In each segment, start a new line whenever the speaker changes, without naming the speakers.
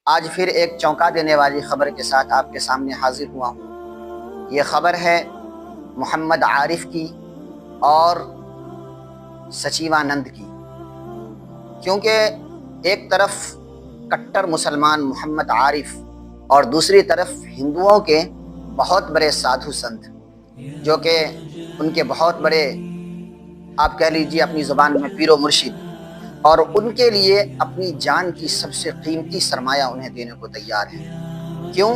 آج پھر ایک چونکا دینے والی خبر کے ساتھ آپ کے سامنے حاضر ہوا ہوں۔ یہ خبر ہے محمد عارف کی اور سچیوانند کی، کیونکہ ایک طرف کٹر مسلمان محمد عارف اور دوسری طرف ہندوؤں کے بہت بڑے سادھو سنت، جو کہ ان کے بہت بڑے آپ کہہ لیجیے اپنی زبان میں پیر و مرشد، اور ان کے لیے اپنی جان کی سب سے قیمتی سرمایہ انہیں دینے کو تیار ہیں۔ کیوں؟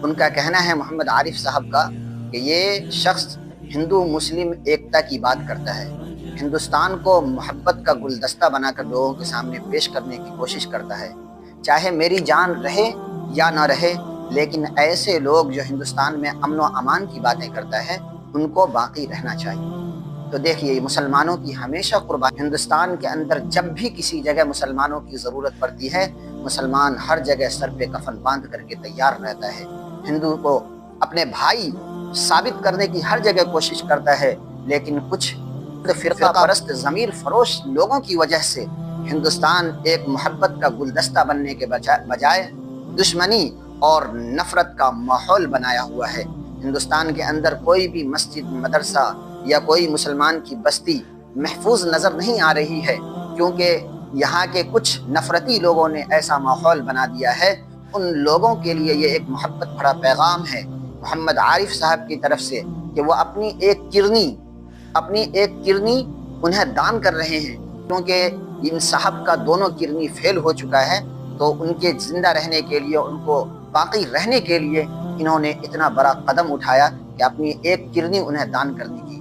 ان کا کہنا ہے محمد عارف صاحب کا کہ یہ شخص ہندو مسلم ایکتا کی بات کرتا ہے، ہندوستان کو محبت کا گلدستہ بنا کر لوگوں کے سامنے پیش کرنے کی کوشش کرتا ہے۔ چاہے میری جان رہے یا نہ رہے، لیکن ایسے لوگ جو ہندوستان میں امن و امان کی باتیں کرتا ہے ان کو باقی رہنا چاہیے۔ تو دیکھیے، مسلمانوں کی ہمیشہ قربانی، ہندوستان کے اندر جب بھی کسی جگہ مسلمانوں کی ضرورت پڑتی ہے، مسلمان ہر جگہ سر پہ کفن باندھ کر کے تیار رہتا ہے، ہندو کو اپنے بھائی ثابت کرنے کی ہر جگہ کوشش کرتا ہے، لیکن کچھ فرقہ پرست ضمیر فروش لوگوں کی وجہ سے ہندوستان ایک محبت کا گلدستہ بننے کے بجائے دشمنی اور نفرت کا ماحول بنایا ہوا ہے۔ ہندوستان کے اندر کوئی بھی مسجد، مدرسہ یا کوئی مسلمان کی بستی محفوظ نظر نہیں آ رہی ہے، کیونکہ یہاں کے کچھ نفرتی لوگوں نے ایسا ماحول بنا دیا ہے۔ ان لوگوں کے لیے یہ ایک محبت بھرا پیغام ہے محمد عارف صاحب کی طرف سے کہ وہ اپنی ایک کرنی انہیں دان کر رہے ہیں، کیونکہ ان صاحب کا دونوں کرنی فیل ہو چکا ہے، تو ان کے زندہ رہنے کے لیے، ان کو باقی رہنے کے لیے انہوں نے اتنا بڑا قدم اٹھایا کہ اپنی ایک کرنی انہیں دان کرنے کی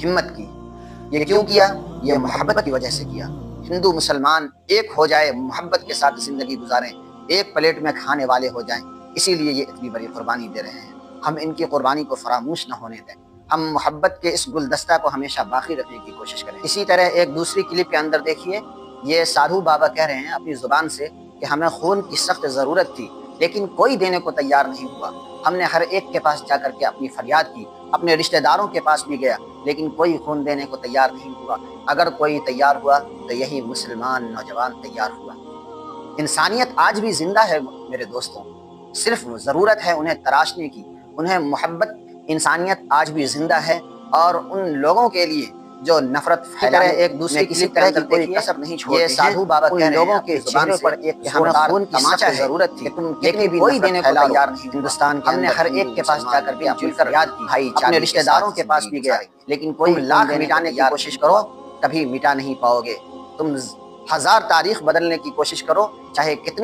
ہمت کی۔ یہ کیوں کیا؟ یہ محبت کی وجہ سے کیا۔ ہندو مسلمان ایک ہو جائے، محبت کے ساتھ زندگی گزاریں، ایک پلیٹ میں کھانے والے ہو جائیں، اسی لیے یہ اتنی بڑی قربانی دے رہے ہیں۔ ہم ان کی قربانی کو فراموش نہ ہونے دیں، ہم محبت کے اس گلدستہ کو ہمیشہ باقی رکھنے کی کوشش کریں۔ اسی طرح ایک دوسری کلپ کے اندر دیکھیے، یہ سادھو بابا کہہ رہے ہیں اپنی زبان سے کہ ہمیں خون کی سخت ضرورت تھی، لیکن کوئی دینے کو تیار نہیں ہوا۔ ہم نے ہر ایک کے پاس جا کر کے اپنی فریاد کی، اپنے رشتہ داروں کے پاس بھی گیا، لیکن کوئی خون دینے کو تیار نہیں ہوا۔ اگر کوئی تیار ہوا تو یہی مسلمان نوجوان تیار ہوا۔ انسانیت آج بھی زندہ ہے میرے دوستوں، صرف ضرورت ہے انہیں تراشنے کی، انہیں محبت۔ انسانیت آج بھی زندہ ہے، اور ان لوگوں کے لیے جو نفرت پھیلائے، ایک دوسرے کسی طرح کی کوئی کسر نہیں چھوڑتے ہیں۔ یہ سادھو بابا کہہ رہے ہیں کے چہرے پر ایک ہمیں خون کی سخت ضرورت تھی، لیکن کوئی دینے کو تیار نہیں۔ ہندوستان ہم نے ہر ایک کے پاس جا کر کے مل کر یاد کی، اپنے رشتہ داروں کے پاس بھی گیا، لیکن کوئی لاکھ مٹانے کی کوشش کرو کبھی مٹا نہیں پاؤ گے۔ تم ہزار تاریخ بدلنے کی کوشش کرو، چاہے کتنے